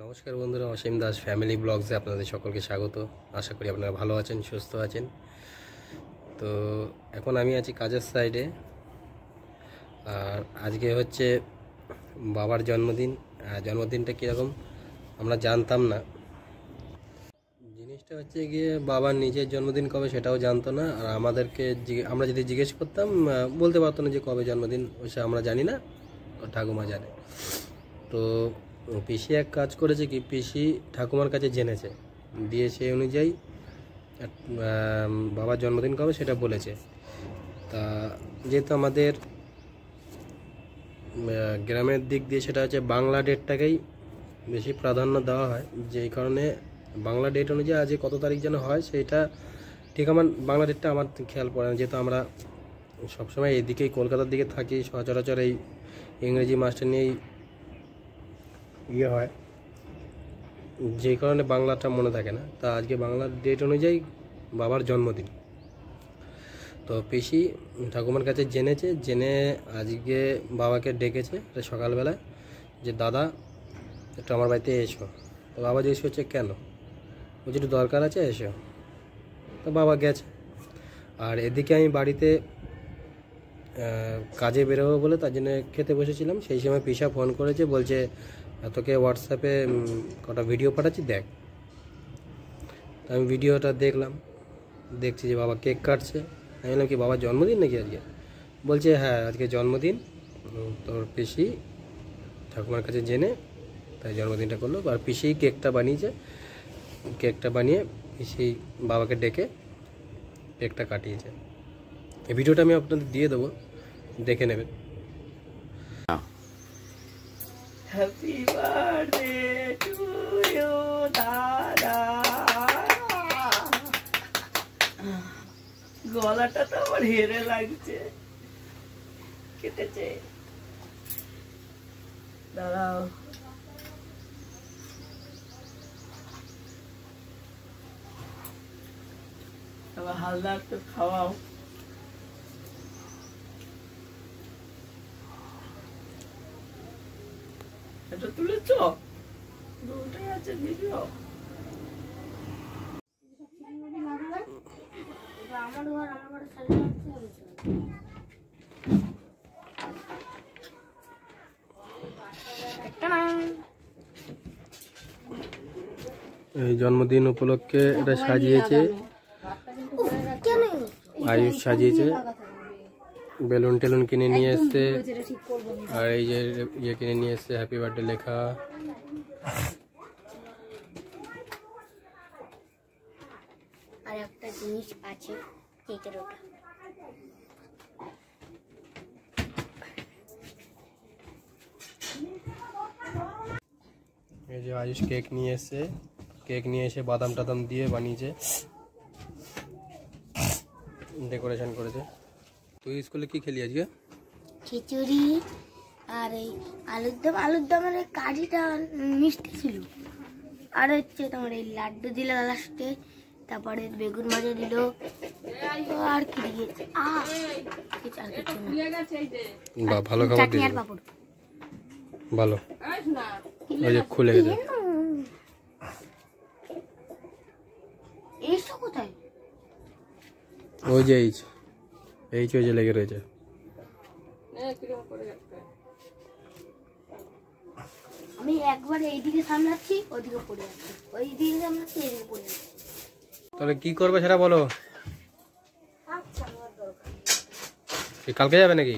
নমস্কার বন্ধুরা, অসীম দাস ফ্যামিলি ব্লগসে আপনাদের সকলকে স্বাগত। আশা করি আপনারা ভালো আছেন, সুস্থ আছেন। তো এখন আমি আছি কাজের সাইডে, আর আজকে হচ্ছে বাবার জন্মদিন। জন্মদিনটা কীরকম আমরা জানতাম না। জিনিসটা হচ্ছে গিয়ে বাবার নিজের জন্মদিন কবে সেটাও জানতো না, আর আমাদেরকে আমরা যদি জিজ্ঞেস করতাম বলতে পারতো না যে কবে জন্মদিন, সে আমরা জানি না, ঠাকুমা জানে। তো পিসি এক কাজ করেছে কি, পিসি ঠাকুমার কাছে জেনেছে, দিয়ে সেই অনুযায়ী বাবার জন্মদিন কবে সেটা বলেছে। তা যেহেতু আমাদের গ্রামের দিক দিয়ে সেটা হচ্ছে বাংলা ডেটটাকেই বেশি প্রাধান্য দেওয়া হয়, যেই কারণে বাংলা ডেট অনুযায়ী আজ কত তারিখ যেন হয় সেটা ঠিক আমার বাংলা ডেটটা আমার খেয়াল পড়ে না, যেহেতু আমরা সবসময় এইদিকেই কলকাতার দিকে থাকি, সচরাচর এই ইংরেজি মাসটা নিয়েই হয়, যে কারণে বাংলাটা মনে থাকে না। তা আজকে বাংলার ডেট অনুযায়ী বাবার জন্মদিন। তো পিসি ঠাকুমার কাছে জেনে আজকে বাবাকে ডেকেছে সকালবেলায়, যে দাদা একটু আমার বাড়িতে এসো। তো বাবা জিজ্ঞেস করছে কেন, বলছে একটু দরকার আছে, এসো। তো বাবা গেছে। আর এদিকে আমি বাড়িতে কাজে বেরোবো বলে তার জন্য খেতে বসেছিলাম। সেই সময় পিসা ফোন করেছে, বলছে তোকে হোয়াটসঅ্যাপে কটা ভিডিও পাঠাচ্ছি, দেখ। আমি ভিডিওটা দেখছি যে বাবা কেক কাটছে। আমি বললাম কি বাবার জন্মদিন নাকি আজকে? বলছে হ্যাঁ আজকে জন্মদিন, তোর পিসি ঠাকুমার কাছে জেনে তাই জন্মদিনটা করলো। আর পিসি কেকটা বানিয়ে পিসি বাবাকে ডেকে কেকটা কাটিয়েছে। এই ভিডিওটা আমি আপনাদের দিয়ে দেবো, দেখে নেবেন। Happy birthday to you, দাদা। গলাটা তো আমার হেরে লাগছে, কেটেছে। দাঁড়াও, আবার হালদার তো খাওয়াও। এটা তুলেছ, দুটাই আছে ভিডিও। এই জন্মদিন উপলক্ষে এটা সাজিয়েছে, আয়ুষ সাজিয়েছে, বেলুন টেলুন কিনে নিয়ে এসছে, আর এই যে ইয়ে কিনে নিয়ে এসছে হ্যাপি বার্থডে লেখা। আর একটা জিনিস আছে কেকের, ওটা এই যে আয়ুষ কেক নিয়ে এসে বাদাম টাদাম দিয়ে বানিয়েছে, ডেকোরেশন করেছে। তুই স্কুলে কি খেলি আজকে? খিচুড়ি আর এই আলুর দমের এই কাঠিটা মিষ্টি ছিল, আর হচ্ছে তোমার এই লাড্ডু দিল লাস্টে, তারপরে বেগুন ভাজা দিল, আর কি দিয়েছে ভালো খাবার দিয়েছে, ভালো। ওই যে খুলে গেছে। এইটা কোথায়? ওই যে এই যে লেগে রয়েছে। আমি একবার এইদিকে সামলাচ্ছি, ওদিকে পড়ে যাচ্ছে, ওইদিকে সামলাচ্ছি, এইদিকে পড়ে যাচ্ছে। তাহলে কি করবে সেটা বলো। কালকে যাবে নাকি?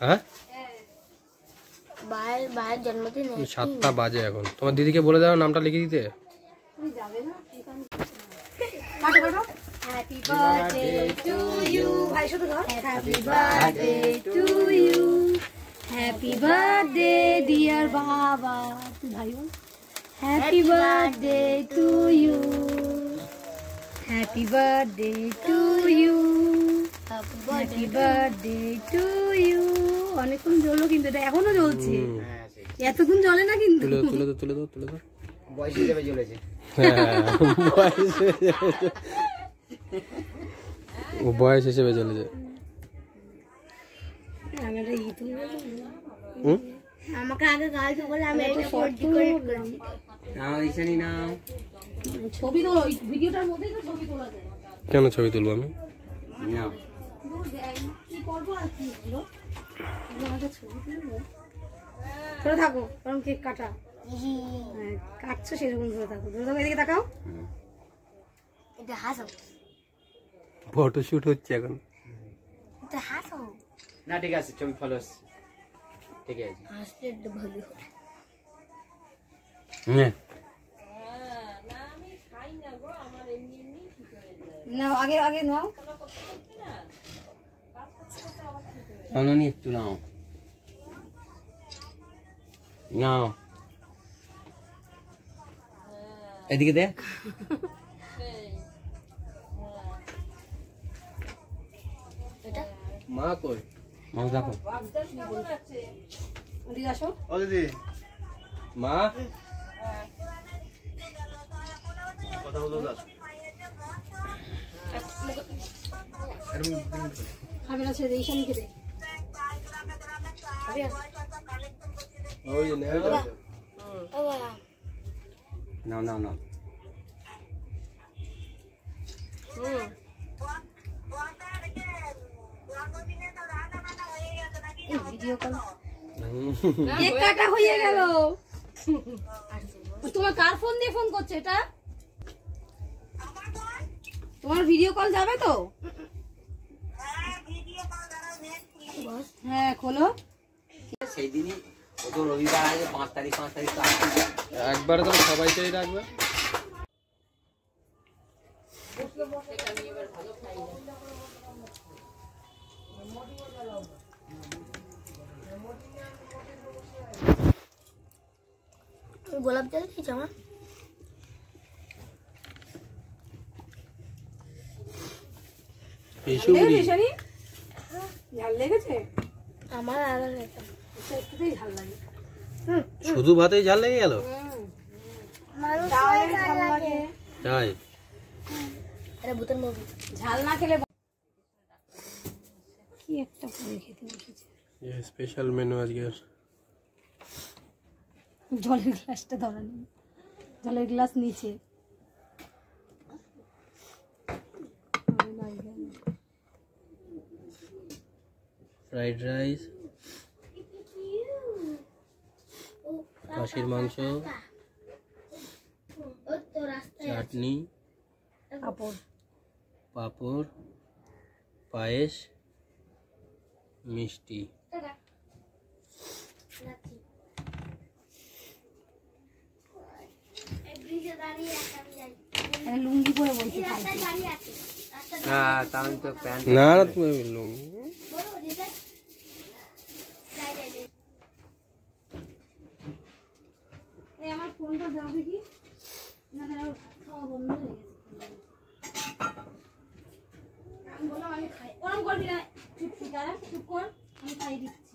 হ্যাঁ, ভাইয়ের জন্মদিন 7টা বাজে এখন। তোমার দিদিকে বলে দাও নামটা লিখে দিতে। Happy birthday to you. Happy birthday to you. Happy birthday dear Baba. Happy birthday to you. Happy birthday to you. Happy birthday to you. অনেকক্ষণ জ্বললো কিন্তু এটা এখনো জ্বলছে, এতক্ষণ জ্বলে না কিন্তু। তুলে দাও বয়স হিসেবে জ্বলেছে। ও বয়স হিসেবে চলেছে। আমাকে আগে গাইতে বলে আমি এটা ডেকোরেট করেছি। নাও ইসানি নাও। ছবি তোলো, ওই ভিডিওটার মধ্যেই তো ছবি তোলা যায়। কেন ছবি তুলবো আমি? নাও। কি করবো আর কি হলো? আমাকে ছবি তুলবো। ধরে থাকো, কারণ কেক কাটা। হ্যাঁ, কাটছো সেরকম ধরে থাকো। ধরে থাকো, এদিকে তাকাও। এটা হাসো, ফটোশুট হচ্ছে এখন। এটা হাসো। না ঠিক আছে, ছবি ভালো আসছে। ঠিক আছে। হাসলে একটু ভালো হয়। হ্যাঁ নাও, আগে আগে নাও। অননি একটু নাও। নাও। এদিকে দে। এটা মা কই? মাও দেখো। এদিকে আসো। ও দিদি মা কথা বলো দাও। খাবে না, ছেড়ে দে, ঈশানী খেতে। ওই যে নেই বাবা নাও নাও নাও। Video call. কেক কাটা হয়ে গেল। তোমার কার ফোন দিয়ে ফোন করছে এটা? তোমার ভিডিও কল যাবে তো? হ্যাঁ, খোলো। সেই দিনই ও তো রবিবার আছে, 5 তারিখ তো আসছে। একবারে তো সবাইকেই রাখবে। গোলাপ জল খেয়েছো আমার? পেশুরি ঈশানী ঝাল লেগেছে? আমার আরো লেগে একটুতেই ঝাল লাগে। শুধু ভাতেই ঝাল লেগে গেল? ঝাল লাগে। তাই এটা ভূতের মুভি। ঝাল না খেলে কি একটা করে খেতে বসেছে। স্পেশাল মেনু আজকে। জলের গ্লাসটা ধরা নেই, জলের গ্লাস নিচে। ফ্রাইড রাইস, খাসির মাংস, চাটনি, পাঁপড়, পায়েস, মিষ্টি। লুঙ্গি পরে বলছি হ্যাঁ, তাহলে তো প্যান্ট। না না তুমি বললো আমার ফোনটা যাবে কি না, খাওয়া বন্ধ হয়ে গেছে। আমি বললাম আমি খাই, ওরম করবি না, চুপ চুপ কর, আমি খাই দিচ্ছি।